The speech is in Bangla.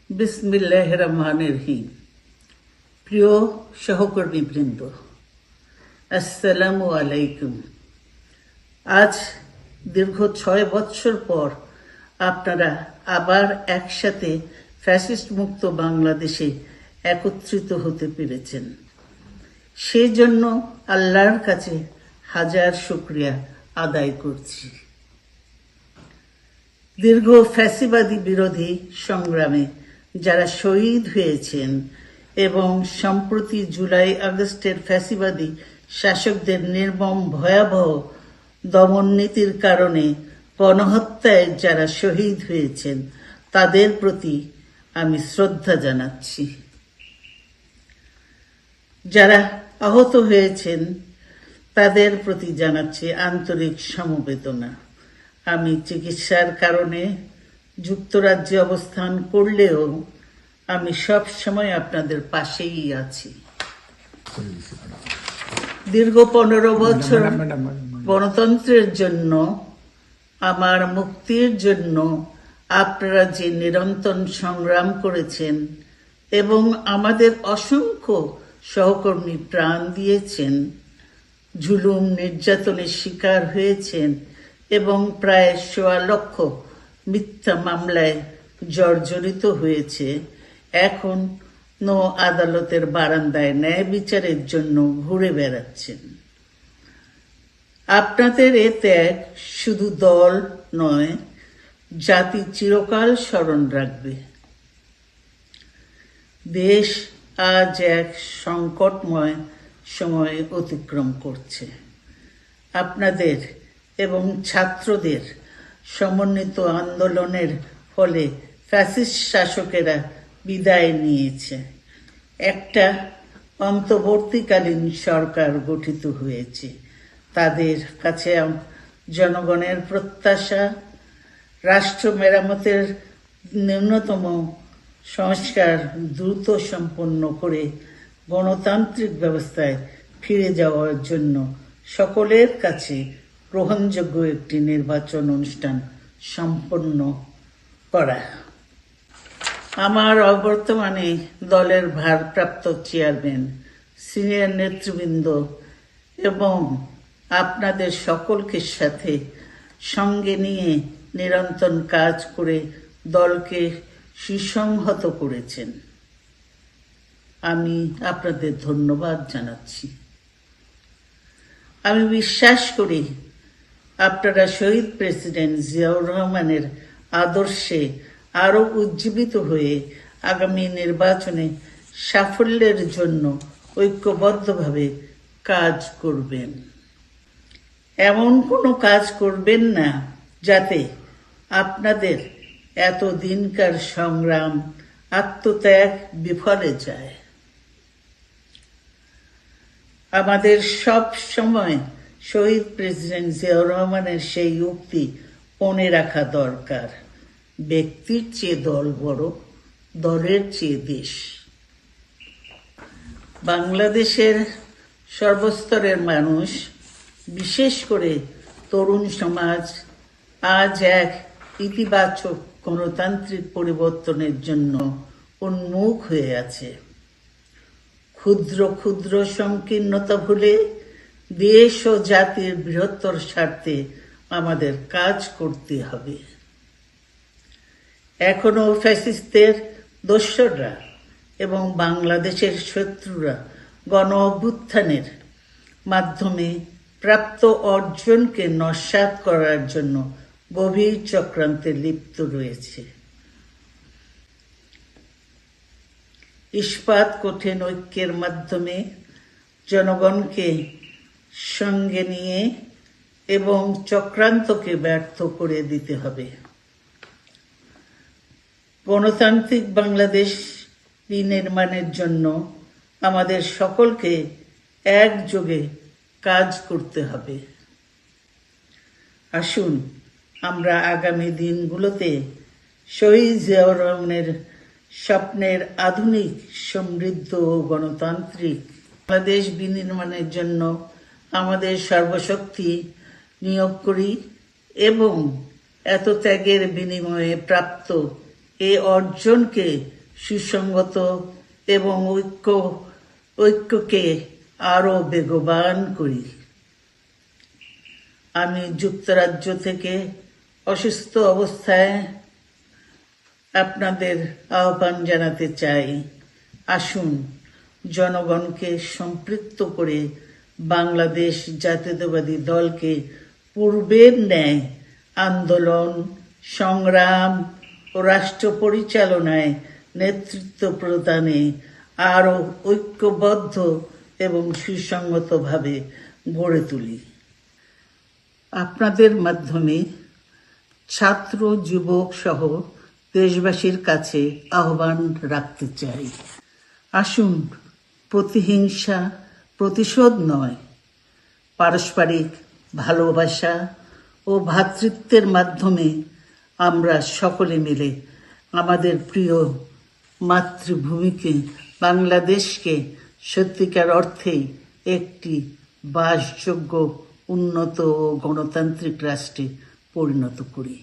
বিসমিল্লাহির রহমানির রহিম। প্রিয় সহকর্মীবৃন্দ, আসসালামু আলাইকুম। আজ দীর্ঘ 6 বৎসর পর আপনারা আবার একসাথে ফ্যাসিস্ট মুক্ত বাংলাদেশে একত্রিত হতে পেরেছেন। সেই জন্য আল্লাহর কাছে হাজার শুকরিয়া আদায় করছি। দীর্ঘ ফ্যাসিবাদী বিরোধী সংগ্রামে যারা শহীদ হয়েছেন এবং সম্প্রতি জুলাই আগস্টের ফ্যাসিবাদী শাসকদের নির্মম ভয়াবহ দমন নীতির কারণে গণহত্যায় যারা শহীদ হয়েছেন তাদের প্রতি আমি শ্রদ্ধা জানাচ্ছি। যারা আহত হয়েছেন তাদের প্রতি জানাচ্ছি আন্তরিক সমবেদনা। আমি চিকিৎসার কারণে যুক্তরাজ্যে অবস্থান করলেও আমি সব সময় আপনাদের পাশেই আছি। দীর্ঘ 15 বছর গণতন্ত্রের জন্য, আমার মুক্তির জন্য আপনারা যে নিরন্তর সংগ্রাম করেছেন এবং আমাদের অসংখ্য সহকর্মী প্রাণ দিয়েছেন, জুলুম নির্যাতনের শিকার হয়েছেন এবং প্রায় 1.25 লক্ষ মিথ্যা মামলায় জর্জরিত হয়েছে, এখন আদালতের বারান্দায় ন্যায় বিচারের জন্য ঘুরে বেড়াচ্ছেন। আপনাদের এ ত্যাগ শুধু দল নয়, জাতি চিরকাল স্মরণ রাখবে। দেশ আজ এক সংকটময় সময় অতিক্রম করছে। আপনাদের এবং ছাত্রদের সমন্বিত আন্দোলনের ফলে ফ্যাসিস্ট শাসকেরা বিদায় নিয়েছে। একটা অন্তর্বর্তীকালীন সরকার গঠিত হয়েছে। তাদের কাছে জনগণের প্রত্যাশা, রাষ্ট্র মেরামতের ন্যূনতম সংস্কার দ্রুত সম্পন্ন করে গণতান্ত্রিক ব্যবস্থায় ফিরে যাওয়ার জন্য সকলের কাছে গ্রহণযোগ্য একটি নির্বাচন অনুষ্ঠান সম্পন্ন করা। আমার অবর্তমানে দলের ভারপ্রাপ্ত চেয়ারম্যান, সিনিয়র নেতৃবৃন্দ এবং আপনাদের সকলকে সাথে সঙ্গে নিয়ে নিরন্তর কাজ করে দলকে সুসংহত করেছেন। আমি আপনাদের ধন্যবাদ জানাচ্ছি। আমি বিশ্বাস করি আপনারা শহীদ প্রেসিডেন্ট জিয়াউর রহমানের আদর্শে আরো উজ্জীবিত হয়ে আগামী নির্বাচনে সাফল্যের জন্য ঐক্যবদ্ধভাবে কাজ করবেন। এমন কোনো কাজ করবেন না যাতে আপনাদের এতদিনকার সংগ্রাম, আত্মত্যাগ বিফলে যায়। আমাদের সব সময় শহীদ প্রেসিডেন্ট জিয়াউর রহমানের সেই উক্তি মনে রাখা দরকার, ব্যক্তির চেয়ে দল বড়, দলের চেয়ে দেশ। বাংলাদেশের সর্বস্তরের মানুষ, বিশেষ করে তরুণ সমাজ আজ এক ইতিবাচক গণতান্ত্রিক পরিবর্তনের জন্য উন্মুখ হয়ে আছে। ক্ষুদ্র ক্ষুদ্র সংকীর্ণতা ভুলে দেশ ও জাতির বৃহত্তর স্বার্থে আমাদের কাজ করতে হবে। এখনো ফ্যাসিস্টদের দোসররা এবং বাংলাদেশের শত্রুরা গণ অভ্যুত্থানের মাধ্যমে প্রাপ্ত অর্জনকে নস্যাৎ করার জন্য গভীর চক্রান্তে লিপ্ত রয়েছে। ইস্পাত কঠিন ঐক্যের মাধ্যমে জনগণকে সঙ্গে নিয়ে এবং চক্রান্তকে ব্যর্থ করে দিতে হবে। গণতান্ত্রিক বাংলাদেশ বিনির্মাণের জন্য আমাদের সকলকে একযোগে কাজ করতে হবে। আসুন আমরা আগামী দিনগুলোতে শহীদ জিয়াউর রহমানের স্বপ্নের আধুনিক, সমৃদ্ধ ও গণতান্ত্রিক বাংলাদেশ বিনির্মাণের জন্য আমাদের সর্বশক্তি নিয়োগ করি এবং এত ত্যাগের বিনিময়ে প্রাপ্ত এ অর্জনকে সুসংগত এবং ঐক্যকে আরো বেগবান করি। আমি যুক্তরাজ্য থেকে অসুস্থ অবস্থায় আপনাদের আহ্বান জানাতে চাই, আসুন জনগণকে সম্পৃক্ত করে বাংলাদেশ জাতীয়তাবাদী দলকে পূর্বের ন্যায় আন্দোলন, সংগ্রাম ও রাষ্ট্র পরিচালনায় নেতৃত্ব প্রদানে আরো ঐক্যবদ্ধ এবং সুসংগতভাবে গড়ে তুলি। আপনাদের মাধ্যমে ছাত্র, যুবক সহ দেশবাসীর কাছে আহ্বান রাখতে চাই, আসুন প্রতিহিংসা, প্রতিশোধ নয়, পারস্পরিক ভালোবাসা ও ভ্রাতৃত্বের মাধ্যমে আমরা সকলে মিলে আমাদের প্রিয় মাতৃভূমিকে, বাংলাদেশকে সত্যিকার অর্থেই একটি বাসযোগ্য, উন্নত ও গণতান্ত্রিক রাষ্ট্রে পরিণত করি।